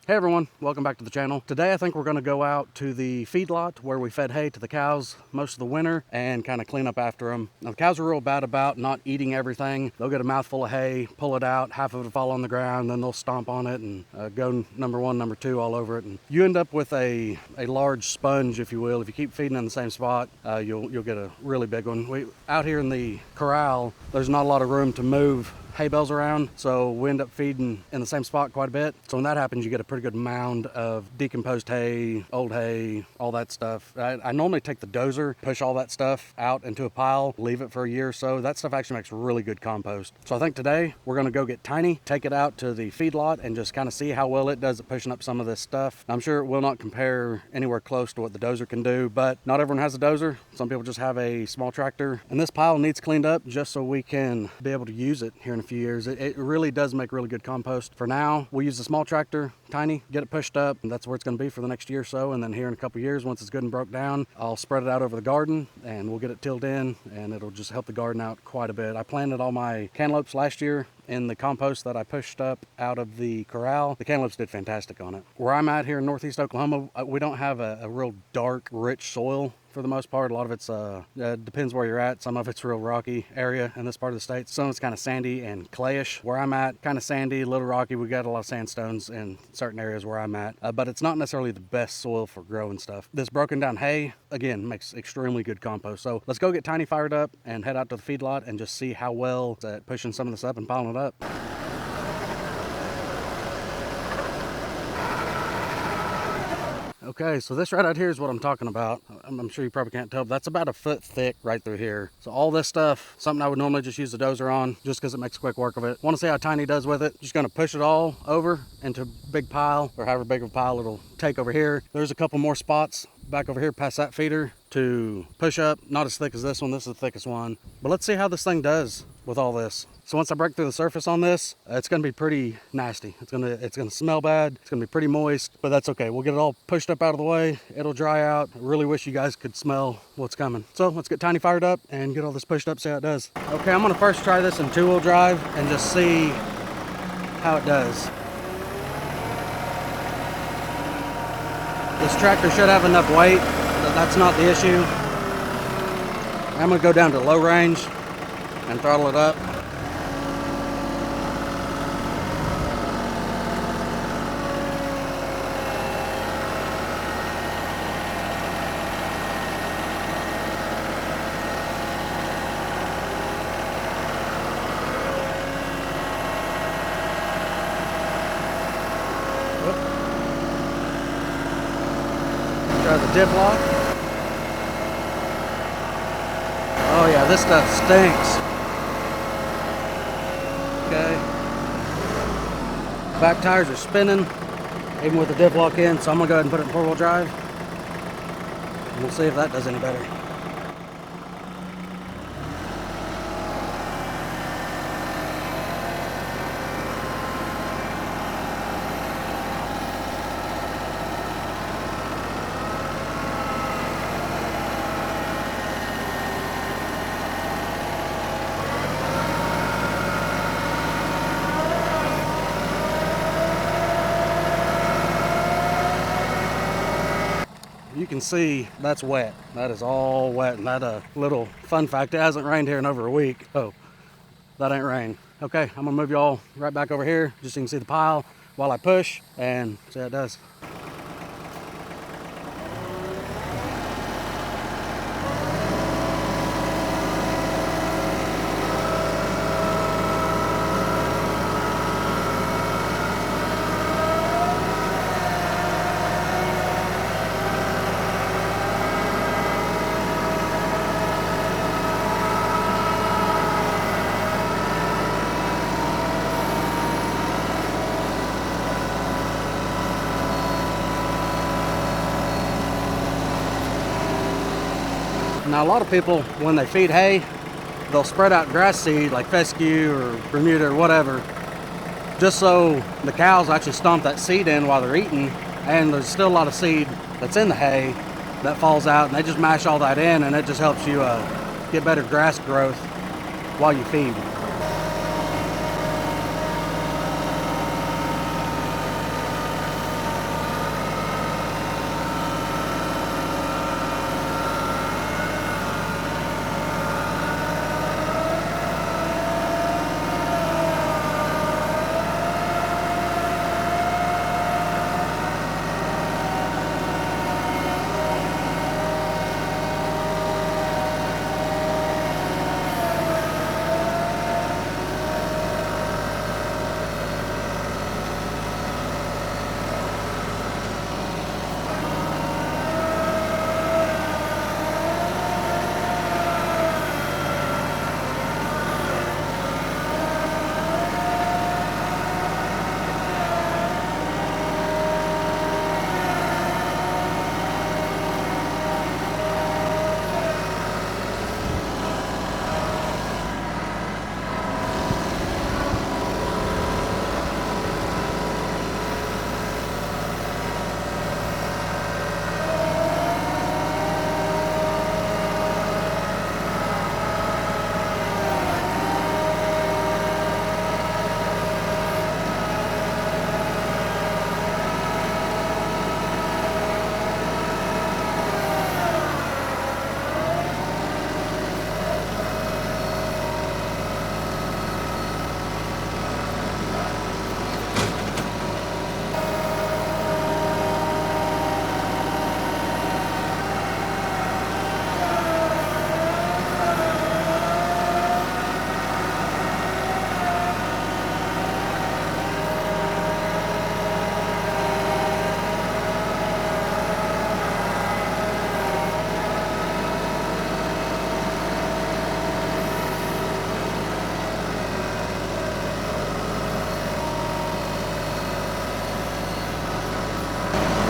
Hey everyone, welcome back to the channel. Today I think we're going to go out to the feedlot where we fed hay to the cows most of the winter and kind of clean up after them. Now the cows are real bad about not eating everything. They'll get a mouthful of hay, pull it out, half of it will fall on the ground, then they'll stomp on it and go number one, number two all over it. And you end up with a large sponge, if you will. If you keep feeding in the same spot, you'll get a really big one. Out here in the corral, there's not a lot of room to move hay bales around, so we end up feeding in the same spot quite a bit. So when that happens, you get a pretty good mound of decomposed hay, old hay, all that stuff. I normally take the dozer, push all that stuff out into a pile, leave it for a year or so. That stuff actually makes really good compost. So I think today we're going to go get Tiny, take it out to the feedlot and just kind of see how well it does at pushing up some of this stuff. I'm sure it will not compare anywhere close to what the dozer can do, but not everyone has a dozer. Some people just have a small tractor, and this pile needs cleaned up just so we can be able to use it here in a few years. It really does make really good compost. For now, we'll use the small tractor, Tiny, get it pushed up, and that's where it's going to be for the next year or so. And then here in a couple years, once it's good and broke down, I'll spread it out over the garden and we'll get it tilled in, and it'll just help the garden out quite a bit. I planted all my cantaloupes last year in the compost that I pushed up out of the corral. The cantaloupes did fantastic on it. Where I'm at here in northeast Oklahoma, we don't have a real dark, rich soil for the most part. A lot of it's depends where you're at. Some of it's real rocky area in this part of the state. Some of it's kind of sandy and clayish. Where I'm at, kind of sandy, a little rocky. We got a lot of sandstones in certain areas where I'm at, but it's not necessarily the best soil for growing stuff. This broken down hay, again, makes extremely good compost. So let's go get Tiny fired up and head out to the feedlot and just see how well it's at pushing some of this up and piling it up. Okay, so this right out here is what I'm talking about. I'm sure you probably can't tell, but that's about a foot thick right through here. So all this stuff, something I would normally just use the dozer on just because it makes quick work of it. Want to see how Tiny does with it? Just going to push it all over into a big pile, or however big of a pile it'll take over here. There's a couple more spots back over here past that feeder to push up. Not as thick as this one. This is the thickest one. But let's see how this thing does with all this. So once I break through the surface on this, it's going to be pretty nasty. It's going to smell bad. It's going to be pretty moist, but that's okay. We'll get it all pushed up out of the way. It'll dry out. I really wish you guys could smell what's coming. So let's get Tiny fired up and get all this pushed up, see how it does. Okay, I'm going to first try this in 2-wheel drive and just see how it does. This tractor should have enough weight. That's not the issue. I'm going to go down to low range and throttle it up. Try the dip lock. Oh yeah, this stuff stinks. Okay. Back tires are spinning, even with the diff lock in, so I'm gonna go ahead and put it in 4-wheel drive. And we'll see if that does any better. You can see that's wet. That is all wet. And that little fun fact, it hasn't rained here in over a week. Oh, that ain't rain. Okay, I'm gonna move y'all right back over here just so you can see the pile while I push and see how it does. Now a lot of people, when they feed hay, they'll spread out grass seed like fescue or Bermuda or whatever, just so the cows actually stomp that seed in while they're eating, and there's still a lot of seed that's in the hay that falls out, and they just mash all that in, and it just helps you get better grass growth while you feed.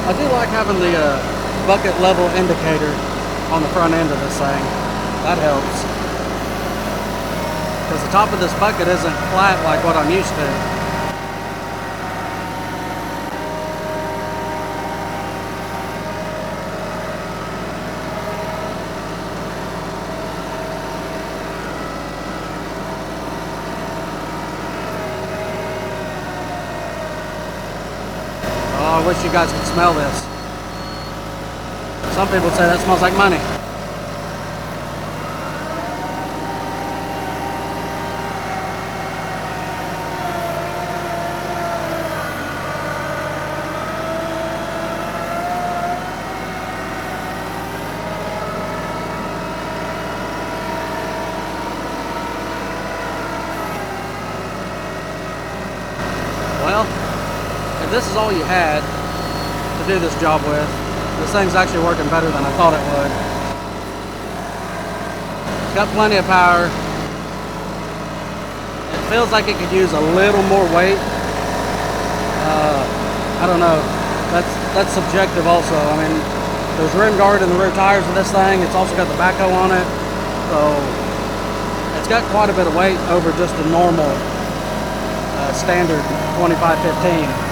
I do like having the bucket level indicator on the front end of this thing. That helps. Because the top of this bucket isn't flat like what I'm used to. I wish you guys could smell this. Some people say that smells like money. Well, if this is all you had to do this job with, this thing's actually working better than I thought it would. It's got plenty of power. It feels like it could use a little more weight. I don't know. That's subjective also. I mean, there's rim guard in the rear tires of this thing. It's also got the backhoe on it. So it's got quite a bit of weight over just a normal standard 2515.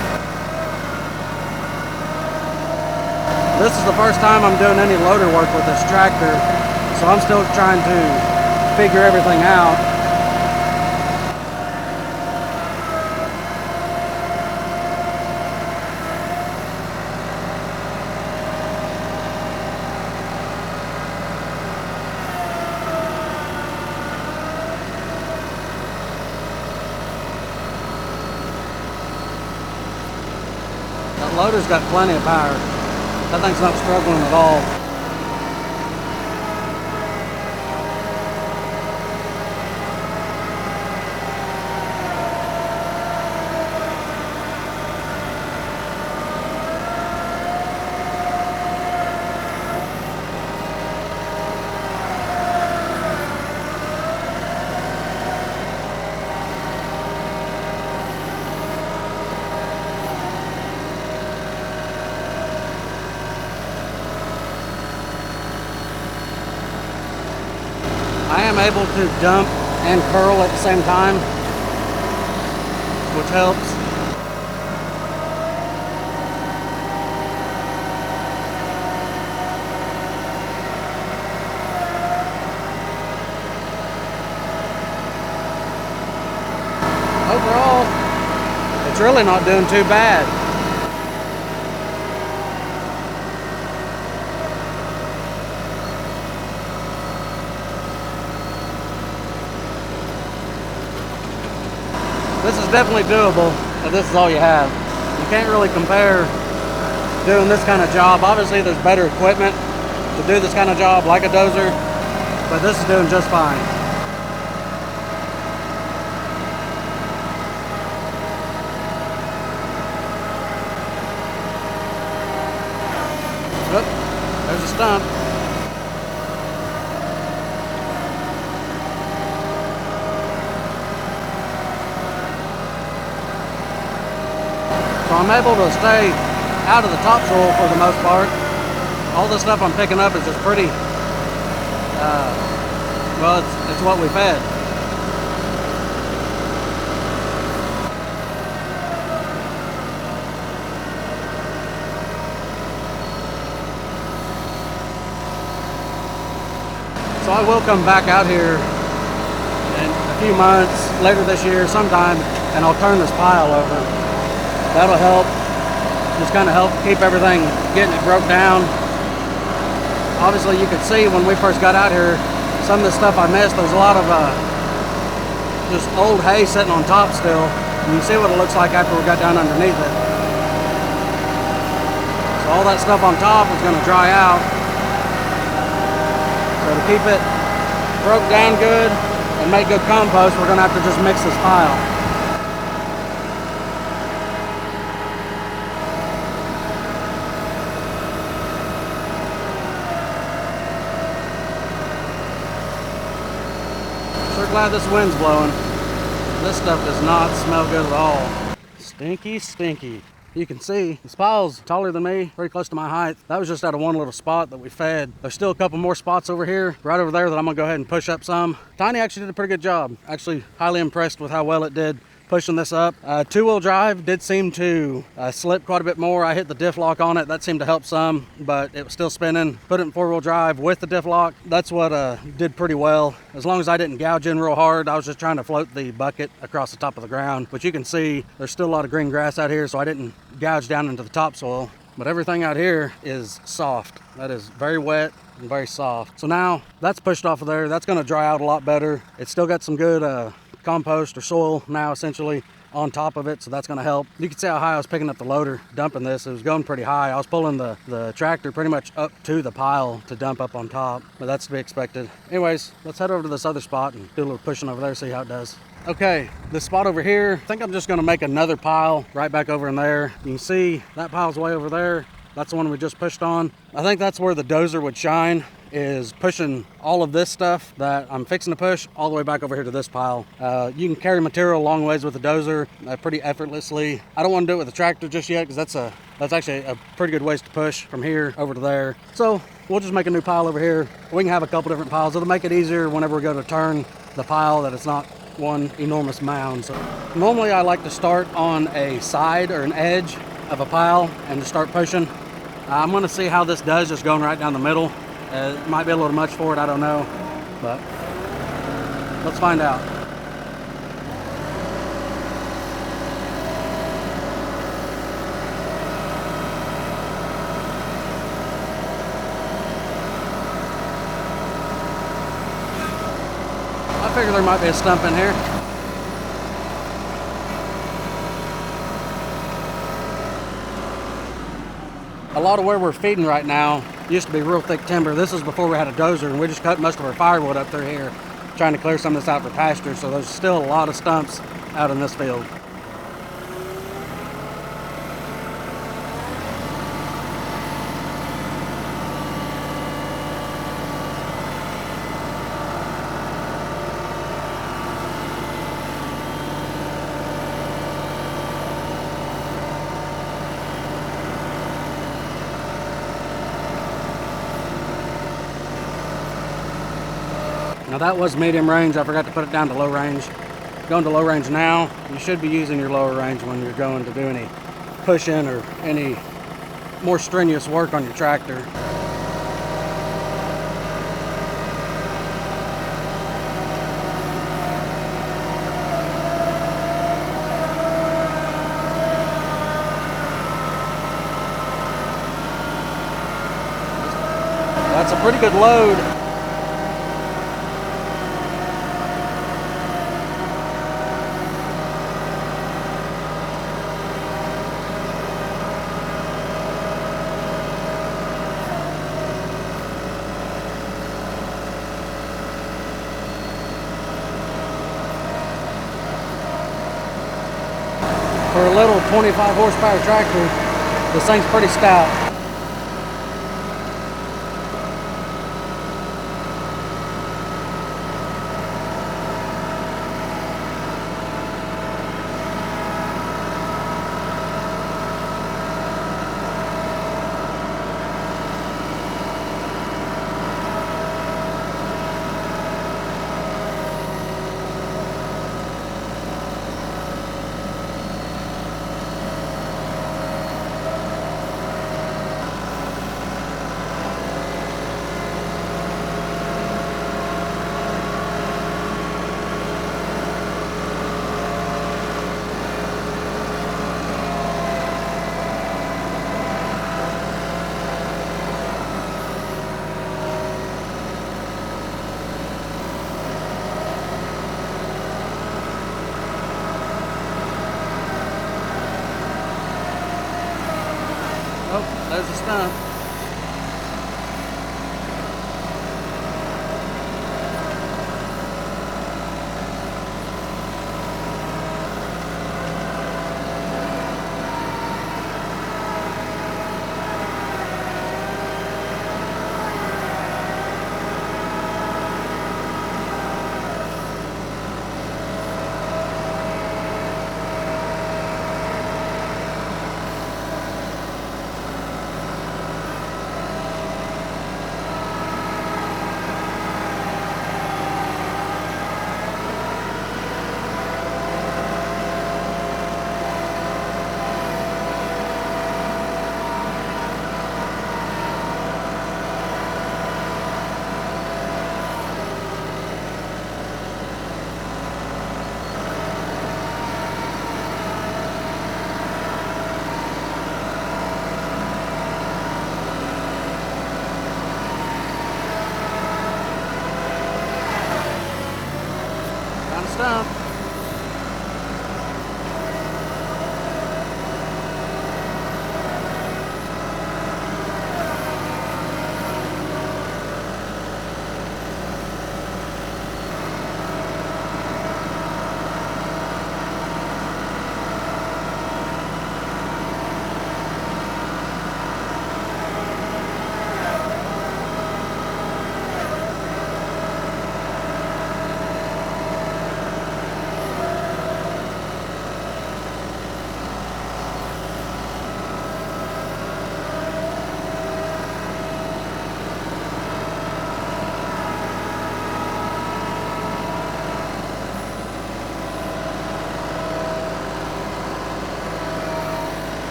This is the first time I'm doing any loader work with this tractor, so I'm still trying to figure everything out. That loader's got plenty of power. That thing's not struggling at all. I am able to dump and curl at the same time, which helps. Overall, it's really not doing too bad. This is definitely doable if this is all you have. You can't really compare doing this kind of job. Obviously there's better equipment to do this kind of job like a dozer, but this is doing just fine. Oop, there's a stump. So I'm able to stay out of the topsoil for the most part. All the stuff I'm picking up is just pretty, well, it's what we fed. So I will come back out here in a few months, later this year sometime, and I'll turn this pile over. That'll help, just kind of help keep everything, getting it broke down. Obviously you could see when we first got out here, some of the stuff I missed. There's a lot of just old hay sitting on top still. And you see what it looks like after we got down underneath it. So all that stuff on top is going to dry out. So to keep it broke down good and make good compost, we're going to have to just mix this pile. Sure glad this wind's blowing. This stuff does not smell good at all. Stinky, stinky. you can see this pile's taller than me, pretty close to my height. That was just out of one little spot that we fed. There's still a couple more spots over here, right over there, that I'm gonna go ahead and push up some. Tiny actually did a pretty good job. Actually highly impressed with how well it did pushing this up. Two-wheel drive did seem to slip quite a bit more. I hit the diff lock on it. That seemed to help some, but it was still spinning. Put it in four-wheel drive with the diff lock. That's what did pretty well. As long as I didn't gouge in real hard, I was just trying to float the bucket across the top of the ground. But you can see there's still a lot of green grass out here, so I didn't gouge down into the topsoil. But everything out here is soft. That is very wet and very soft. So now that's pushed off of there. That's gonna dry out a lot better. It's still got some good compost or soil now essentially on top of it, so that's going to help. You can see how high I was picking up the loader dumping this. It was going pretty high. I was pulling the tractor pretty much up to the pile to dump up on top, but that's to be expected. Anyways, let's head over to this other spot and do a little pushing over there, see how it does. Okay, this spot over here, I think I'm just going to make another pile right back over in there. You can see that pile's way over there. That's the one we just pushed on. I think that's where the dozer would shine, is pushing all of this stuff that I'm fixing to push all the way back over here to this pile. You can carry material a long ways with the dozer pretty effortlessly. I don't want to do it with the tractor just yet, because that's actually a pretty good ways to push from here over to there. So we'll just make a new pile over here. We can have a couple different piles. It'll make it easier whenever we go to turn the pile, that it's not one enormous mound. So normally I like to start on a side or an edge of a pile and to start pushing. I'm going to see how this does just going right down the middle. It might be a little much for it, I don't know, but let's find out. I figure there might be a stump in here. A lot of where we're feeding right now used to be real thick timber. This is before we had a dozer, and we just cut most of our firewood up through here, trying to clear some of this out for pasture, so there's still a lot of stumps out in this field. Now that was medium range. I forgot to put it down to low range. Going to low range now. You should be using your lower range when you're going to do any pushing or any more strenuous work on your tractor. That's a pretty good load. For a little 25 horsepower tractor, this thing's pretty stout. Oh, there's a stump.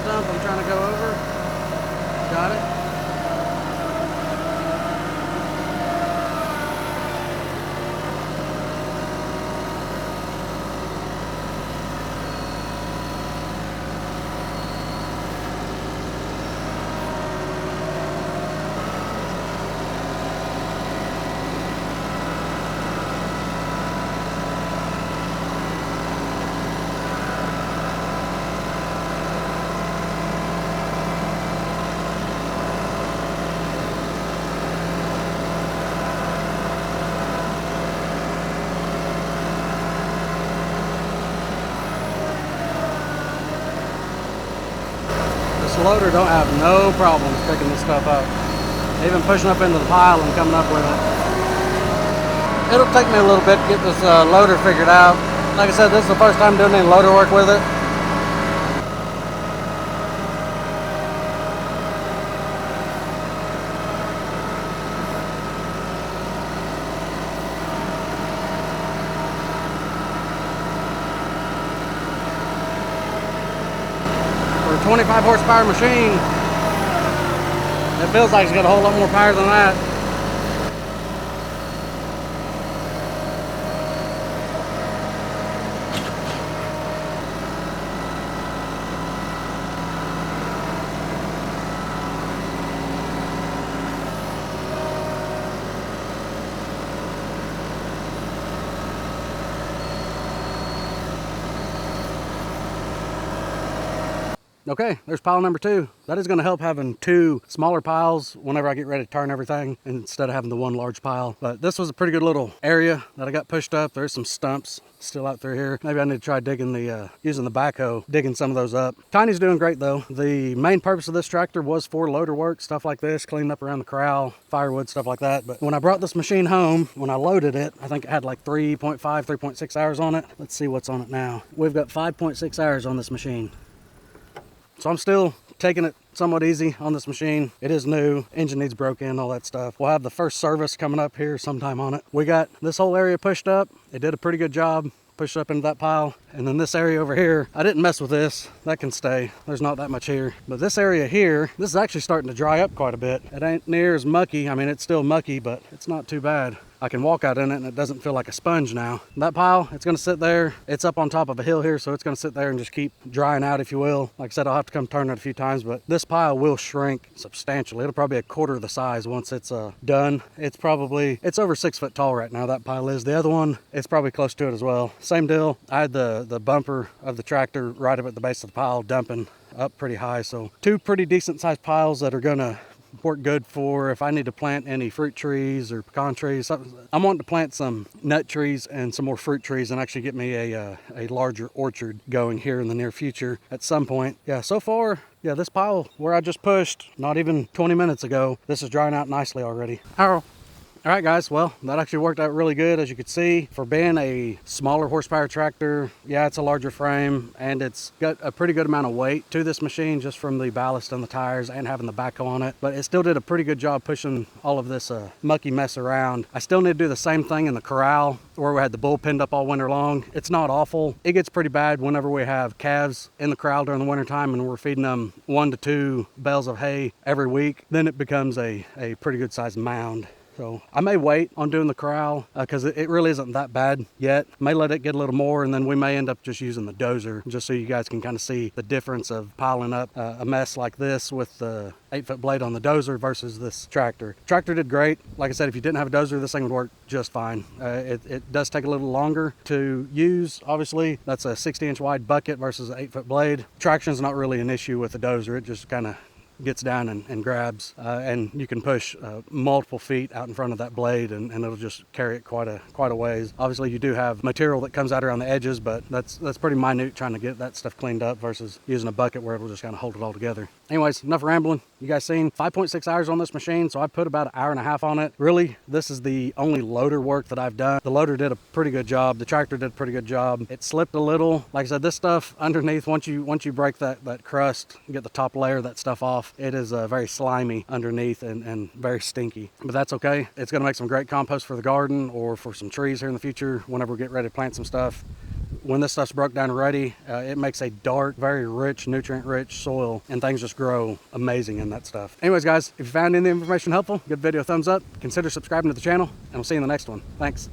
stump I'm trying to go over. Got it. This loader don't have no problems picking this stuff up. Even pushing up into the pile and coming up with it. It'll take me a little bit to get this loader figured out. Like I said, this is the first time doing any loader work with it. For a 25 horsepower machine, it feels like it's got a whole lot more power than that. Okay, there's pile number 2. That is going to help having 2 smaller piles whenever I get ready to turn everything instead of having the one large pile. But this was a pretty good little area that I got pushed up. There's some stumps still out through here. Maybe I need to try digging using the backhoe, digging some of those up. Tiny's doing great though. The main purpose of this tractor was for loader work, stuff like this, cleaning up around the corral, firewood, stuff like that. But when I brought this machine home, when I loaded it, I think it had like 3.5, 3.6 hours on it. Let's see what's on it now. We've got 5.6 hours on this machine. So I'm still taking it somewhat easy on this machine. It is new, engine needs broke in, all that stuff. We'll have the first service coming up here sometime on it. We got this whole area pushed up. It did a pretty good job, pushed up into that pile. And then this area over here, I didn't mess with this. That can stay. There's not that much here. But this area here, this is actually starting to dry up quite a bit. It ain't near as mucky. I mean, it's still mucky, but it's not too bad. I can walk out in it and it doesn't feel like a sponge now. That pile, it's gonna sit there. It's up on top of a hill here, so it's gonna sit there and just keep drying out, if you will. Like I said, I'll have to come turn it a few times, but this pile will shrink substantially. It'll probably be a quarter of the size once it's done. It's over 6 foot tall right now, that pile is. The other one, it's probably close to it as well. Same deal. I had the bumper of the tractor right up at the base of the pile, dumping up pretty high. So 2 pretty decent sized piles that are gonna work good for if I need to plant any fruit trees or pecan trees. I'm wanting to plant some nut trees and some more fruit trees and actually get me a larger orchard going here in the near future at some point. Yeah, so far, yeah, this pile where I just pushed not even 20 minutes ago, this is drying out nicely already. All right, guys, well, that actually worked out really good. As you could see, for being a smaller horsepower tractor, yeah, it's a larger frame and it's got a pretty good amount of weight to this machine just from the ballast and the tires and having the backhoe on it. But it still did a pretty good job pushing all of this mucky mess around. I still need to do the same thing in the corral where we had the bull penned up all winter long. It's not awful. It gets pretty bad whenever we have calves in the corral during the winter time and we're feeding them 1 to 2 bales of hay every week. Then it becomes a pretty good sized mound. So I may wait on doing the corral because it really isn't that bad yet. May let it get a little more and then we may end up just using the dozer just so you guys can kind of see the difference of piling up a mess like this with the 8-foot blade on the dozer versus this tractor. Tractor did great. Like I said, if you didn't have a dozer, this thing would work just fine. It does take a little longer to use. Obviously, that's a 60-inch wide bucket versus an 8-foot blade. Traction is not really an issue with the dozer. It just kind of gets down and grabs and you can push multiple feet out in front of that blade and it'll just carry it quite a ways. Obviously you do have material that comes out around the edges, but that's pretty minute trying to get that stuff cleaned up versus using a bucket where it'll just kind of hold it all together. Anyways, enough rambling. You guys seen 5.6 hours on this machine, so I put about 1.5 hours on it. Really, this is the only loader work that I've done. The loader did a pretty good job. The tractor did a pretty good job. It slipped a little. Like I said, this stuff underneath, once you break that crust, get the top layer of that stuff off, it is very slimy underneath and very stinky. But that's okay. It's gonna make some great compost for the garden or for some trees here in the future whenever we get ready to plant some stuff. when this stuff's broke down ready, it makes a dark, very rich, nutrient-rich soil, and things just grow amazing in that stuff. Anyways, guys, if you found any information helpful, give the video a thumbs up, consider subscribing to the channel, and we'll see you in the next one. Thanks.